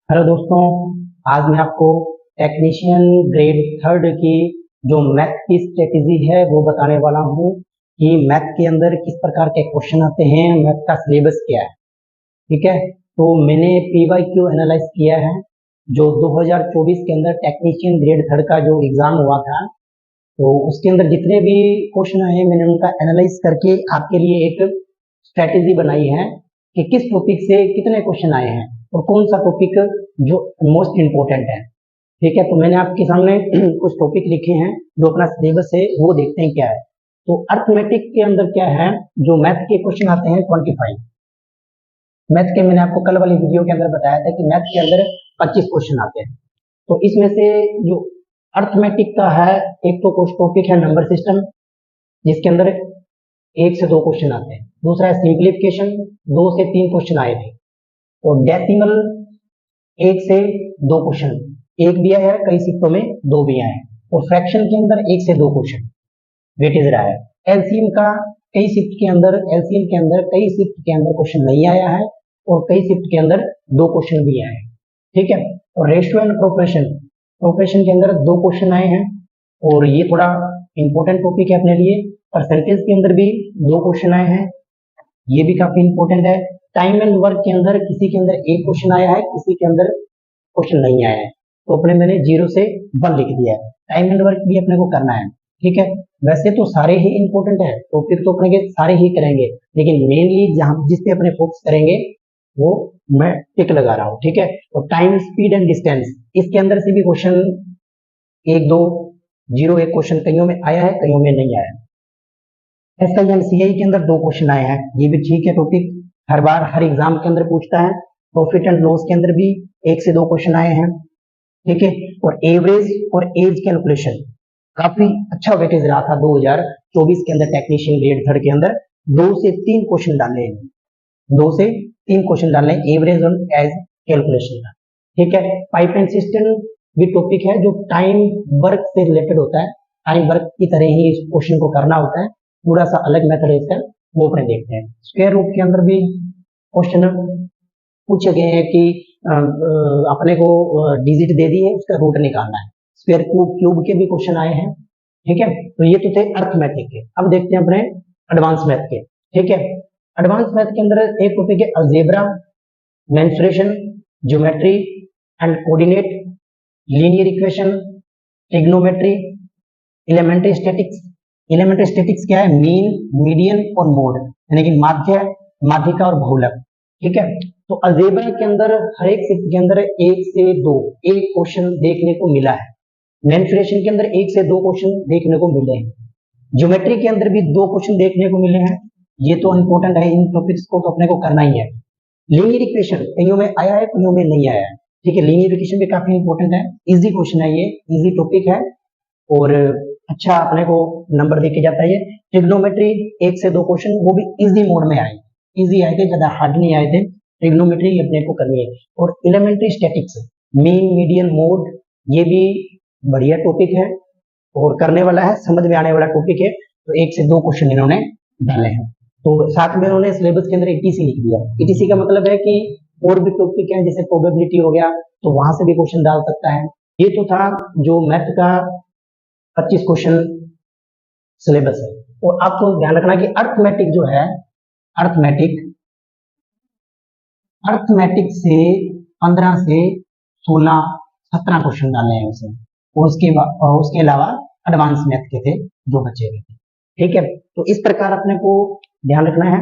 Hello दोस्तों, आज मैं आपको टेक्नीशियन ग्रेड थर्ड की जो मैथ की स्ट्रेटेजी है वो बताने वाला हूँ कि मैथ के अंदर किस प्रकार के क्वेश्चन आते हैं, मैथ का सिलेबस क्या है। ठीक है, तो मैंने PYQ एनालाइज किया है जो 2024 के अंदर टेक्नीशियन ग्रेड थर्ड का जो एग्जाम हुआ था, तो उसके अंदर जितने भी क्वेश्चन आए मैंने उनका एनालाइज करके आपके लिए एक स्ट्रेटेजी बनाई है कि किस टॉपिक से कितने क्वेश्चन आए हैं और कौन सा टॉपिक जो मोस्ट इम्पोर्टेंट है। ठीक है, तो मैंने आपके सामने कुछ टॉपिक लिखे हैं जो अपना सिलेबस है, वो देखते हैं क्या है। तो अर्थमेटिक के अंदर क्या है, जो मैथ के क्वेश्चन आते हैं 25। मैथ के मैंने आपको कल वाली वीडियो के अंदर बताया था कि मैथ के अंदर 25 क्वेश्चन आते हैं। तो इसमें से जो अर्थमेटिक का है, एक तो कुछ टॉपिक है नंबर सिस्टम, जिसके अंदर 1 से 2 क्वेश्चन आते हैं। दूसरा है सिंप्लीफिकेशन, 2 से 3 क्वेश्चन आए थे। और डेसिमल 1 से 2 क्वेश्चन, एक भी आया है, कई शिफ्टों में 2 भी आए हैं। और फ्रैक्शन के अंदर 1 से 2 क्वेश्चन वेटेज रहा है। एलसीएम का कई शिफ्ट के अंदर, एलसीएम के अंदर कई शिफ्ट के अंदर क्वेश्चन नहीं आया है और कई शिफ्ट के अंदर 2 क्वेश्चन भी आए हैं। ठीक है, और रेशियो एंड प्रोपोर्शन, प्रोपोर्शन के अंदर 2 क्वेश्चन आए हैं और ये थोड़ा इंपॉर्टेंट टॉपिक है अपने लिए। परसेंटेज के अंदर भी 2 क्वेश्चन आए हैं, ये भी काफी इंपॉर्टेंट है। टाइम एंड वर्क के अंदर किसी के अंदर 1 क्वेश्चन आया है, किसी के अंदर क्वेश्चन नहीं आया है, तो अपने मैंने 0 से 1 लिख दिया है। टाइम एंड वर्क भी अपने को करना है। ठीक है, वैसे तो सारे ही इंपॉर्टेंट है, टॉपिक तो अपने के सारे ही करेंगे, लेकिन मेनली जहां जिस पे अपने फोकस करेंगे वो मैं टिक लगा रहा हूँ। ठीक है, और टाइम, स्पीड एंड डिस्टेंस, इसके अंदर से भी क्वेश्चन 1-2, 0-1 क्वेश्चन कईयों में आया है, कईयों में नहीं आया है। एसआई एंड सीआई के अंदर 2 क्वेश्चन आए हैं, ये भी ठीक है, टॉपिक हर बार हर एग्जाम के अंदर पूछता है। प्रॉफिट एंड लॉस के अंदर भी 1 से 2 क्वेश्चन आए हैं। ठीक है, और एवरेज और एज कैलकुलेशन काफी अच्छा वेटेज रहा था 2024 के अंदर। टेक्नीशियन ग्रेड थर्ड के अंदर 2 से 3 क्वेश्चन डाले हैं, 2 से 3 क्वेश्चन डाले हैं एवरेज और एज कैलकुलेशन का। ठीक है, पाइप एंड सिस्टम भी टॉपिक है जो टाइम वर्क से रिलेटेड होता है, टाइम वर्क की तरह ही इस क्वेश्चन को करना होता है, थोड़ा सा अलग मेथड है इसका, वो अपने देखते हैं। स्क्वायर रूट के अंदर भी क्वेश्चन पूछे गए हैं कि अपने को डिजिट दे दी है, उसका रूट निकालना है। स्क्वायर क्यूब के भी क्वेश्चन आए हैं। ठीक है, तो ये तो थे अर्थमेटिक के। अब देखते हैं अपने एडवांस मैथ के। ठीक है, एडवांस मैथ के अंदर एक टॉपिक है algebra, mensuration, geometry and coordinate, linear equation, trigonometry, elementary statistics. Elementary statistics क्या है, मीन, मीडियन और मोड, यानी कि माध्य, माध्यिका और बहुलक। ठीक है, तो अलजेब्रा के अंदर हर एक शिफ्ट के अंदर 1 से 2 एक क्वेश्चन देखने को मिला है। मेंसुरेशन के अंदर 1 से 2 क्वेश्चन देखने को मिले हैं। ज्योमेट्री के अंदर भी 2 क्वेश्चन देखने को मिले हैं। ये तो इंपॉर्टेंट है, इन टॉपिक्स को तो अपने को करना ही है। लीनियर इक्वेशन कईयों में आया है, कईयों में नहीं आया है। ठीक है, लीनियर इक्वेशन भी काफी इंपॉर्टेंट है, इजी क्वेश्चन है, ये इजी टॉपिक है और अच्छा अपने को नंबर देके जाता है। ये ट्रिग्नोमेट्री 1 से 2 क्वेश्चन, वो भी इजी मोड में आए, इजी आए थे, ज्यादा हार्ड नहीं आए थे। ट्रिग्नोमेट्री अपने को करनी है। और elementary statistics, mean, median, mode, ये भी बढ़िया टॉपिक है और करने वाला है, समझ में आने वाला टॉपिक है। तो 1 से 2 क्वेश्चन इन्होंने डाले हैं। तो साथ में उन्होंने सिलेबस के अंदर ETC लिख दिया। ETC का मतलब है कि और भी टॉपिक है, जैसे प्रोबेबिलिटी हो गया, तो वहां से भी क्वेश्चन डाल सकता है। ये तो था जो मैथ का 25 क्वेश्चन सिलेबस है। और आपको ध्यान रखना कि अर्थमेटिक जो है, अर्थमेटिक अर्थमेटिक से 15 से 16, 17 क्वेश्चन डाले हैं उसने, और उसके अलावा एडवांस मैथ के थे जो बचे हुए थे। ठीक है, तो इस प्रकार अपने को ध्यान रखना है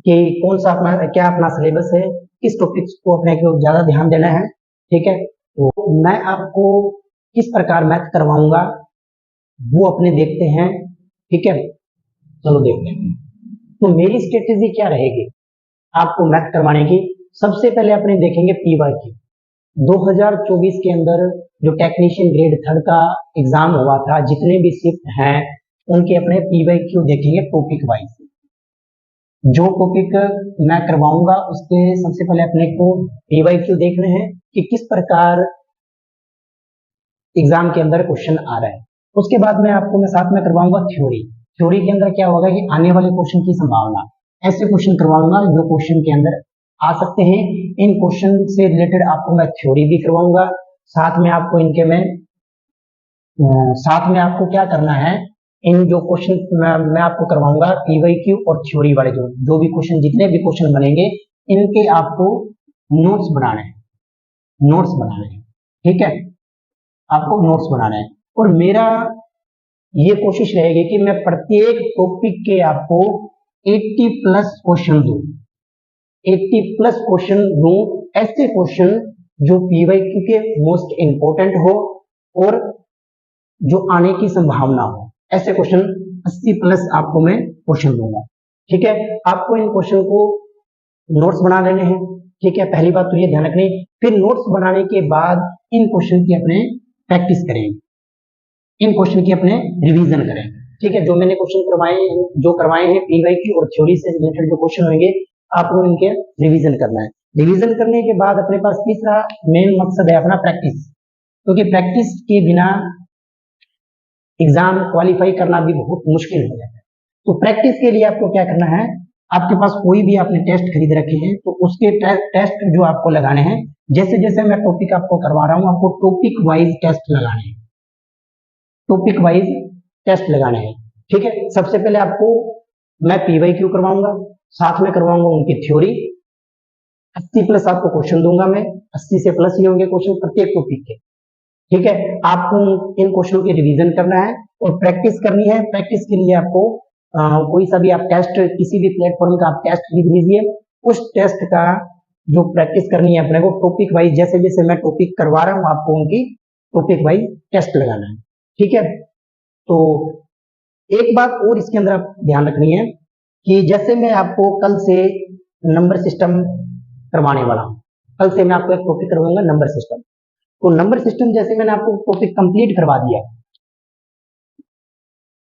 कि कौन सा अपना क्या अपना सिलेबस है, किस टॉपिक्स को अपने को ज्यादा ध्यान देना है। ठीक है, तो मैं आपको किस प्रकार मैथ करवाऊंगा वो अपने देखते हैं। ठीक है, चलो देखते हैं। तो मेरी स्ट्रेटेजी क्या रहेगी आपको मैथ करवाने की। सबसे पहले अपने देखेंगे PYQ 2024 के अंदर जो टेक्नीशियन ग्रेड थर्ड का एग्जाम हुआ था, जितने भी शिफ्ट हैं उनके अपने PYQ देखेंगे टॉपिक वाइज। जो टॉपिक मैं करवाऊंगा उसके सबसे पहले अपने को PYQ देखने हैं कि किस प्रकार एग्जाम के अंदर क्वेश्चन आ रहा है। उसके बाद में आपको मैं साथ में करवाऊंगा थ्योरी। थ्योरी के अंदर क्या होगा कि आने वाले क्वेश्चन की संभावना, ऐसे क्वेश्चन करवाऊंगा जो क्वेश्चन के अंदर आ सकते हैं। इन क्वेश्चन से रिलेटेड आपको मैं थ्योरी भी करवाऊंगा, साथ में आपको इनके में साथ में आपको क्या करना है, इन जो क्वेश्चन मैं आपको करवाऊंगा पीवाईक्यू और थ्योरी वाले जो भी क्वेश्चन, जितने भी क्वेश्चन बनेंगे इनके आपको नोट्स बनाने हैं, नोट्स बनाने हैं, ठीक है, आपको नोट्स बनाना है। और मेरा ये कोशिश रहेगी कि मैं प्रत्येक टॉपिक के आपको 80 प्लस क्वेश्चन दूं, 80 प्लस क्वेश्चन दूं, ऐसे क्वेश्चन जो पीवाईक्यू के मोस्ट इंपोर्टेंट हो और जो आने की संभावना हो, ऐसे क्वेश्चन 80 प्लस आपको मैं क्वेश्चन दूंगा, ठीक है। आपको इन क्वेश्चन को नोट्स बना लेने हैं, ठीक है, पहली बात तो ये ध्यान रखनी। फिर नोट्स बनाने के बाद इन क्वेश्चन की अपने प्रैक्टिस करेंगे, इन क्वेश्चन की अपने रिवीजन करें, ठीक है। जो मैंने क्वेश्चन करवाए हैं पीवाईक्यू और थ्योरी से रिलेटेड जो क्वेश्चन होंगे आपको इनके रिवीजन करना है। रिवीजन करने के बाद अपने पास तीसरा मेन मकसद है अपना प्रैक्टिस, क्योंकि प्रैक्टिस के बिना एग्जाम क्वालिफाई करना भी बहुत मुश्किल हो जाता है। तो प्रैक्टिस के लिए आपको क्या करना है, आपके पास कोई भी आपने टेस्ट खरीद रखे हैं तो उसके टेस्ट जो आपको लगाने हैं, जैसे जैसे मैं टॉपिक आपको करवा रहा हूं आपको टॉपिक वाइज टेस्ट लगाने हैं, टॉपिक वाइज टेस्ट लगाने हैं, ठीक है। सबसे पहले आपको मैं पीवाईक्यू करवाऊंगा, साथ में करवाऊंगा उनकी थ्योरी, 80 प्लस आपको क्वेश्चन दूंगा मैं, 80 से प्लस ही होंगे क्वेश्चन प्रत्येक टॉपिक के, ठीक है। आपको इन क्वेश्चनों की रिवीजन करना है और प्रैक्टिस करनी है। प्रैक्टिस के लिए आपको कोई सा भी आप टेस्ट, किसी भी प्लेटफॉर्म का आप टेस्ट खरीद लीजिए, उस टेस्ट का जो प्रैक्टिस करनी है अपने को टॉपिक वाइज, जैसे जैसे मैं टॉपिक करवा रहा हूं आपको उनकी टॉपिक वाइज टेस्ट लगाना है, ठीक है। तो एक बात और इसके अंदर आप ध्यान रखनी है कि जैसे मैं आपको कल से नंबर सिस्टम करवाने वाला हूं, कल से मैं आपको एक टॉपिक करवाऊंगा नंबर सिस्टम। तो नंबर सिस्टम जैसे मैंने आपको टॉपिक कंप्लीट करवा दिया,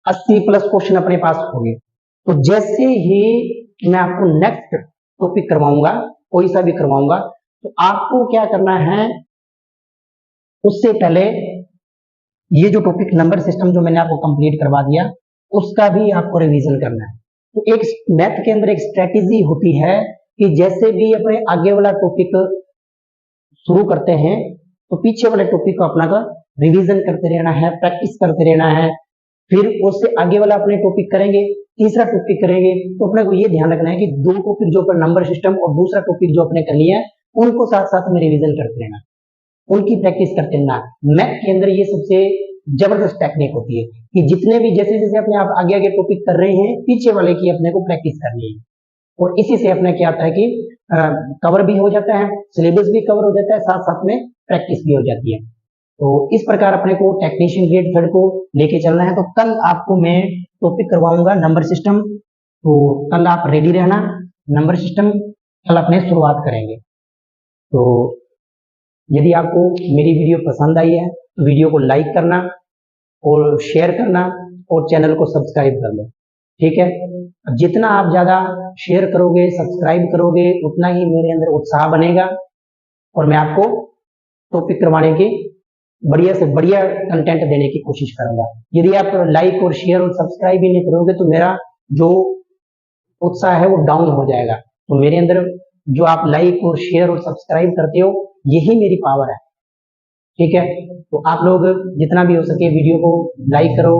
80 प्लस क्वेश्चन अपने पास हो गए, तो जैसे ही मैं आपको नेक्स्ट टॉपिक करवाऊंगा, कोई सा भी करवाऊंगा, तो आपको क्या करना है, उससे पहले ये जो टॉपिक नंबर सिस्टम जो मैंने आपको कंप्लीट करवा दिया उसका भी आपको रिवीजन करना है। तो एक मैथ के अंदर एक स्ट्रेटेजी होती है कि जैसे भी अपने आगे वाला टॉपिक शुरू करते हैं तो पीछे वाले टॉपिक को अपना का रिवीजन करते रहना है, प्रैक्टिस करते रहना है, फिर उससे आगे वाला अपने टॉपिक करेंगे, तीसरा टॉपिक करेंगे। तो अपने को ये ध्यान रखना है कि दो टॉपिक जो पर नंबर सिस्टम और दूसरा टॉपिक जो अपने करनी है उनको साथ साथ में रिवीजन करते रहना, उनकी प्रैक्टिस करते रहना। मैथ के अंदर ये सबसे जबरदस्त टेक्निक होती है कि जितने भी जैसे जैसे अपने आप आगे आगे टॉपिक कर रहे हैं, पीछे वाले की अपने को प्रैक्टिस करनी है, और इसी से अपने क्या आता है कि कवर भी हो जाता है, सिलेबस भी कवर हो जाता है, साथ साथ में प्रैक्टिस भी हो जाती है। तो इस प्रकार अपने को टेक्नीशियन ग्रेड थर्ड को लेके चलना है। तो कल आपको मैं टॉपिक करवाऊंगा नंबर सिस्टम, तो कल आप रेडी रहना, नंबर सिस्टम कल अपने शुरुआत करेंगे। तो यदि आपको मेरी वीडियो पसंद आई है तो वीडियो को लाइक करना और शेयर करना और चैनल को सब्सक्राइब कर लो, ठीक है। जितना आप ज्यादा शेयर करोगे, सब्सक्राइब करोगे, उतना ही मेरे अंदर उत्साह बनेगा और मैं आपको टॉपिक करवाने की बढ़िया से बढ़िया कंटेंट देने की कोशिश करूंगा। यदि आप लाइक और शेयर और सब्सक्राइब ही नहीं करोगे तो मेरा जो उत्साह है वो डाउन हो जाएगा। तो मेरे अंदर जो आप लाइक और शेयर और सब्सक्राइब करते हो यही मेरी पावर है, ठीक है। तो आप लोग जितना भी हो सके वीडियो को लाइक करो,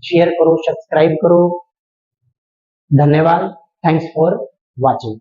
शेयर करो, सब्सक्राइब करो। धन्यवाद, थैंक्स फॉर वॉचिंग।